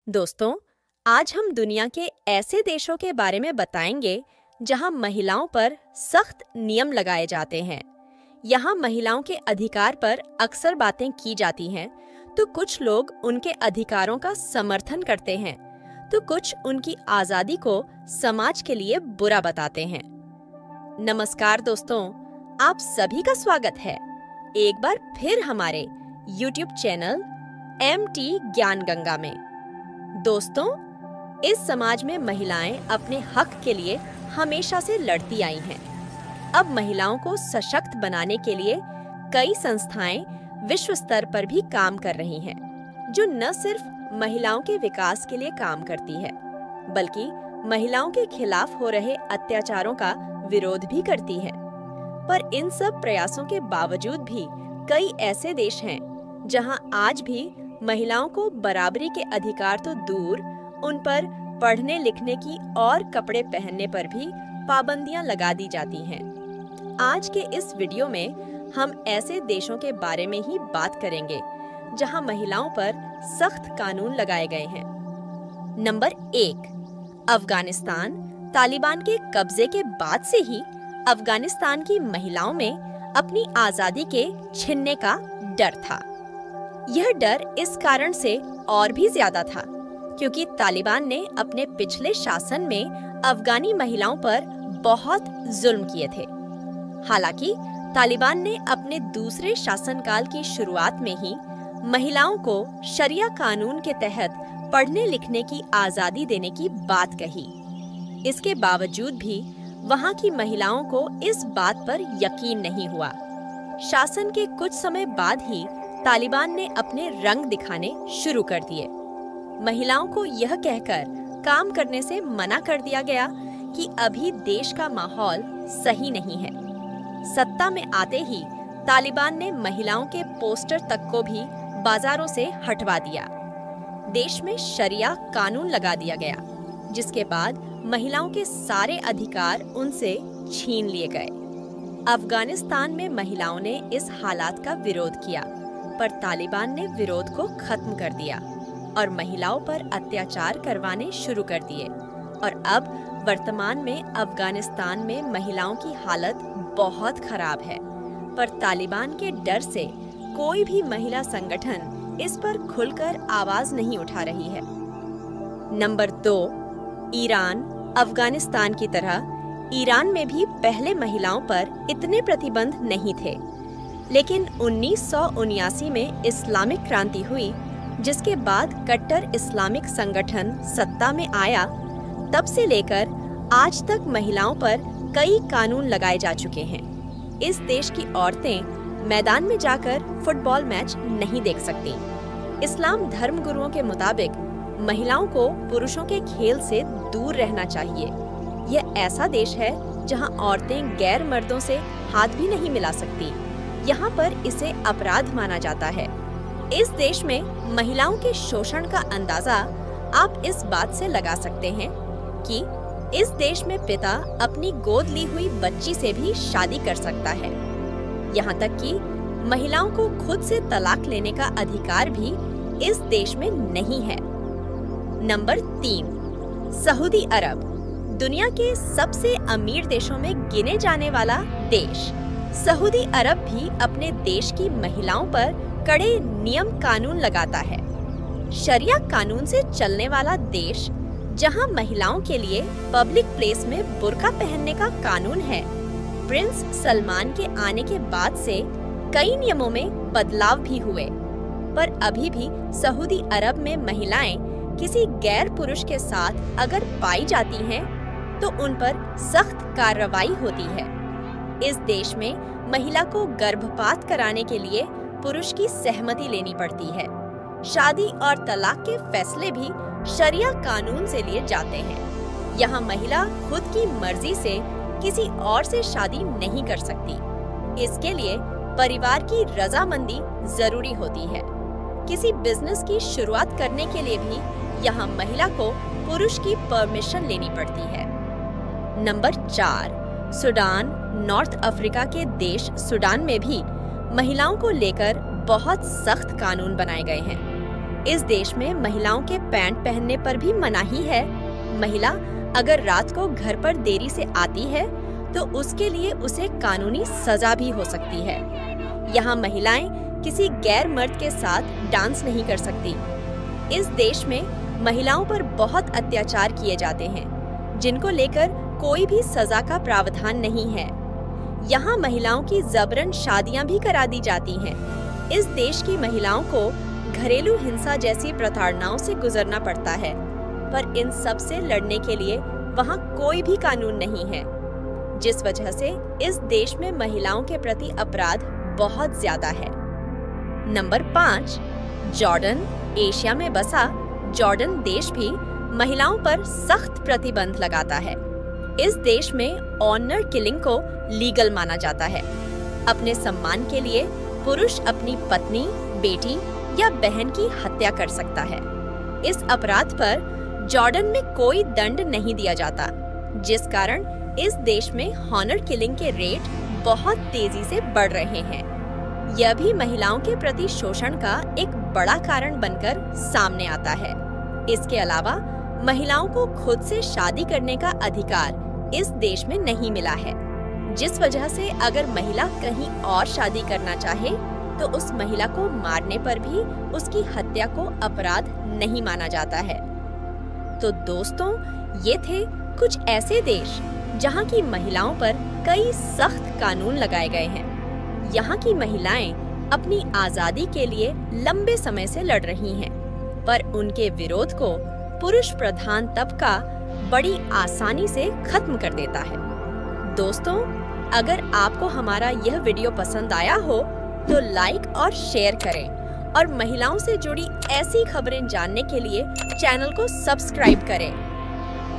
दोस्तों, आज हम दुनिया के ऐसे देशों के बारे में बताएंगे जहां महिलाओं पर सख्त नियम लगाए जाते हैं। यहाँ महिलाओं के अधिकार पर अक्सर बातें की जाती हैं, तो कुछ लोग उनके अधिकारों का समर्थन करते हैं, तो कुछ उनकी आज़ादी को समाज के लिए बुरा बताते हैं। नमस्कार दोस्तों, आप सभी का स्वागत है एक बार फिर हमारे YouTube चैनल MT ज्ञान गंगा में। दोस्तों, इस समाज में महिलाएं अपने हक के लिए हमेशा से लड़ती आई हैं। अब महिलाओं को सशक्त बनाने के लिए कई संस्थाएं विश्व स्तर पर भी काम कर रही हैं, जो न सिर्फ महिलाओं के विकास के लिए काम करती है, बल्कि महिलाओं के खिलाफ हो रहे अत्याचारों का विरोध भी करती है। पर इन सब प्रयासों के बावजूद भी कई ऐसे देश हैं जहां आज भी महिलाओं को बराबरी के अधिकार तो दूर, उन पर पढ़ने लिखने की और कपड़े पहनने पर भी पाबंदियां लगा दी जाती हैं। आज के इस वीडियो में हम ऐसे देशों के बारे में ही बात करेंगे जहां महिलाओं पर सख्त कानून लगाए गए हैं। नंबर 1, अफगानिस्तान। तालिबान के कब्जे के बाद से ही अफगानिस्तान की महिलाओं में अपनी आजादी के छिनने का डर था। यह डर इस कारण से और भी ज्यादा था क्योंकि तालिबान ने अपने पिछले शासन में अफगानी महिलाओं पर बहुत जुल्म किए थे। हालांकि तालिबान ने अपने दूसरे शासनकाल की शुरुआत में ही महिलाओं को शरिया कानून के तहत पढ़ने लिखने की आजादी देने की बात कही। इसके बावजूद भी वहां की महिलाओं को इस बात पर यकीन नहीं हुआ। शासन के कुछ समय बाद ही तालिबान ने अपने रंग दिखाने शुरू कर दिए। महिलाओं को यह कहकर काम करने से मना कर दिया गया कि अभी देश का माहौल सही नहीं है। सत्ता में आते ही तालिबान ने महिलाओं के पोस्टर तक को भी बाजारों से हटवा दिया। देश में शरिया कानून लगा दिया गया, जिसके बाद महिलाओं के सारे अधिकार उनसे छीन लिए गए। अफगानिस्तान में महिलाओं ने इस हालात का विरोध किया, पर तालिबान ने विरोध को खत्म कर दिया और महिलाओं पर अत्याचार करवाने शुरू कर दिए। और अब वर्तमान में अफगानिस्तान में महिलाओं की हालत बहुत खराब है, पर तालिबान के डर से कोई भी महिला संगठन इस पर खुलकर आवाज नहीं उठा रही है। Number 2, Iran. अफगानिस्तान की तरह ईरान में भी पहले महिलाओं पर इतने प्रतिबंध नहीं थे, लेकिन 1979 में इस्लामिक क्रांति हुई, जिसके बाद कट्टर इस्लामिक संगठन सत्ता में आया। तब से लेकर आज तक महिलाओं पर कई कानून लगाए जा चुके हैं। इस देश की औरतें मैदान में जाकर फुटबॉल मैच नहीं देख सकती। इस्लाम धर्म गुरुओं के मुताबिक महिलाओं को पुरुषों के खेल से दूर रहना चाहिए। यह ऐसा देश है जहां औरतें गैर मर्दों से हाथ भी नहीं मिला सकती। यहाँ पर इसे अपराध माना जाता है। इस देश में महिलाओं के शोषण का अंदाजा आप इस बात से लगा सकते हैं कि इस देश में पिता अपनी गोद ली हुई बच्ची से भी शादी कर सकता है। यहाँ तक कि महिलाओं को खुद से तलाक लेने का अधिकार भी इस देश में नहीं है। नंबर 3, सऊदी अरब। दुनिया के सबसे अमीर देशों में गिने जाने वाला देश सऊदी अरब भी अपने देश की महिलाओं पर कड़े नियम कानून लगाता है। शरिया कानून से चलने वाला देश, जहां महिलाओं के लिए पब्लिक प्लेस में बुर्का पहनने का कानून है। प्रिंस सलमान के आने के बाद से कई नियमों में बदलाव भी हुए, पर अभी भी सऊदी अरब में महिलाएं किसी गैर पुरुष के साथ अगर पाई जाती हैं, तो उन पर सख्त कार्रवाई होती है। इस देश में महिला को गर्भपात कराने के लिए पुरुष की सहमति लेनी पड़ती है। शादी और तलाक के फैसले भी शरिया कानून से लिए जाते हैं। यहाँ महिला खुद की मर्जी से किसी और से शादी नहीं कर सकती। इसके लिए परिवार की रजामंदी जरूरी होती है। किसी बिजनेस की शुरुआत करने के लिए भी यहाँ महिला को पुरुष की परमिशन लेनी पड़ती है। Number 4, Sudan. नॉर्थ अफ्रीका के देश सूडान में भी महिलाओं को लेकर बहुत सख्त कानून बनाए गए हैं। इस देश में महिलाओं के पैंट पहनने पर भी मनाही है। महिला अगर रात को घर पर देरी से आती है तो उसके लिए उसे कानूनी सजा भी हो सकती है। यहाँ महिलाएं किसी गैर मर्द के साथ डांस नहीं कर सकती। इस देश में महिलाओं पर बहुत अत्याचार किए जाते हैं, जिनको लेकर कोई भी सजा का प्रावधान नहीं है। यहाँ महिलाओं की जबरन शादियां भी करा दी जाती हैं। इस देश की महिलाओं को घरेलू हिंसा जैसी प्रताड़नाओं से गुजरना पड़ता है, पर इन सब से लड़ने के लिए वहाँ कोई भी कानून नहीं है, जिस वजह से इस देश में महिलाओं के प्रति अपराध बहुत ज्यादा है। Number 5, Jordan. एशिया में बसा जॉर्डन देश भी महिलाओं पर सख्त प्रतिबंध लगाता है। इस देश में ऑनर किलिंग को लीगल माना जाता है। अपने सम्मान के लिए पुरुष अपनी पत्नी, बेटी या बहन की हत्या कर सकता है। इस अपराध पर जॉर्डन में कोई दंड नहीं दिया जाता, जिस कारण इस देश में हॉनर किलिंग के रेट बहुत तेजी से बढ़ रहे हैं। यह भी महिलाओं के प्रति शोषण का एक बड़ा कारण बनकर सामने आता है। इसके अलावा महिलाओं को खुद से शादी करने का अधिकार इस देश में नहीं मिला है, जिस वजह से अगर महिला कहीं और शादी करना चाहे तो उस महिला को मारने पर भी उसकी हत्या को अपराध नहीं माना जाता है। तो दोस्तों, ये थे कुछ ऐसे देश जहाँ की महिलाओं पर कई सख्त कानून लगाए गए हैं। यहाँ की महिलाएं अपनी आजादी के लिए लंबे समय से लड़ रही हैं, पर उनके विरोध को पुरुष प्रधान तबका बड़ी आसानी से खत्म कर देता है। दोस्तों, अगर आपको हमारा यह वीडियो पसंद आया हो तो लाइक और शेयर करें, और महिलाओं से जुड़ी ऐसी खबरें जानने के लिए चैनल को सब्सक्राइब करें।